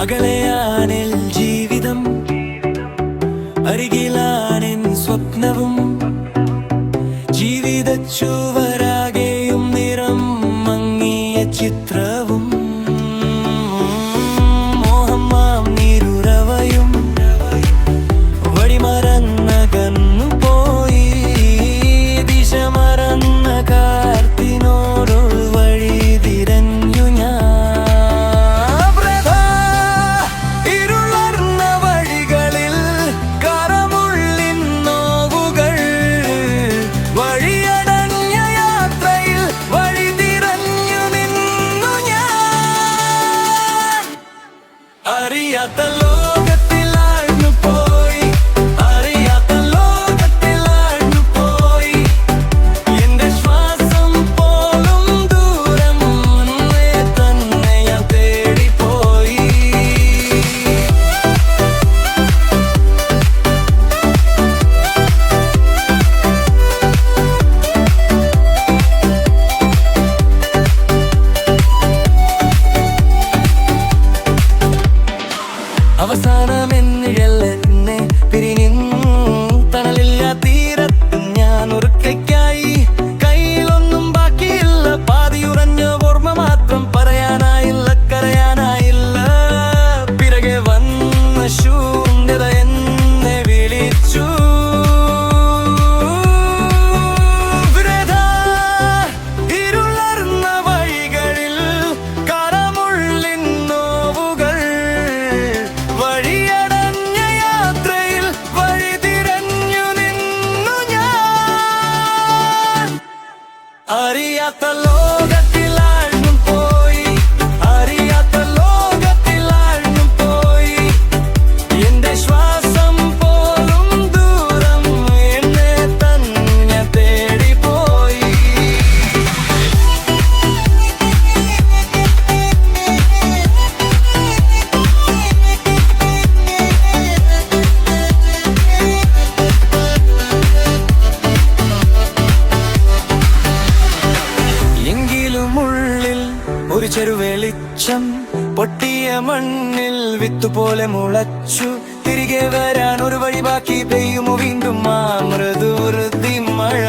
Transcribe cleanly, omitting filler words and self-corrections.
അകലെയാണിൽ ജീവിതം, അരികിലാണെൻ സ്വപ്നവും. ജീവിത ചുവരാകെയും നിറം മങ്ങിയ ചിത്രവും. മോഹമാം നീരുറവയും വഴിമറന്നകന്നു പോയി. ദിശ മറന്ന കാർത്തിനോടു വഴി തിരഞ്ഞു ഞാൻ. അറിയാത്ത ലോകത്തിലാഴ്ന്നു പോയി, അറിയാത്ത ലോകത്തിലാഴ്ന്നു പോയി. എന്റെ ശ്വാസം പോലും ദൂരം തന്നെ ഞാൻ തേടിപ്പോയി. അവസാനമെന്നിഴലെന്നെ പിരിഞ്ഞു. തണലില്ല തീരത്ത് ഞാൻ ഉറക്കയ്ക്കായി. കയ്യിലൊന്നും ബാക്കിയില്ല, പാതിയുറഞ്ഞ ഓർമ്മ മാത്രം. പറയാനായില്ല, കരയാനായില്ല. പിറകെ വന്ന ശൂന്യത എന്നെ വിളിച്ചു. ഇരുളർന്ന വഴികളിൽ കരമുള്ളിൻ നോവുകൾ. വഴിയടഞ്ഞ യാത്രയിൽ വഴി തിരഞ്ഞു നിന്നു ഞാൻ. അറിയാത്ത ലോകത്തിലാഴ്ന്നു പോയി, അറിയാത്ത ലോകത്തിലാഴ്ന്നു പോയി. എന്റെ ശ്വാസം പോലും ദൂരം എന്നെ തന്നെ തേടിപ്പോയി. എങ്കിലുമുള്ളിൽ ഒരു ചെറുവെളിച്ചം പൊട്ടിയ മണ്ണിൽ വിത്തുപോലെ മുളച്ചു. തിരികെ വരാൻ ഒരു വഴി ബാക്കി. പെയ്യുമോ വീണ്ടും ആ മൃദുവൃത്തി മഴ?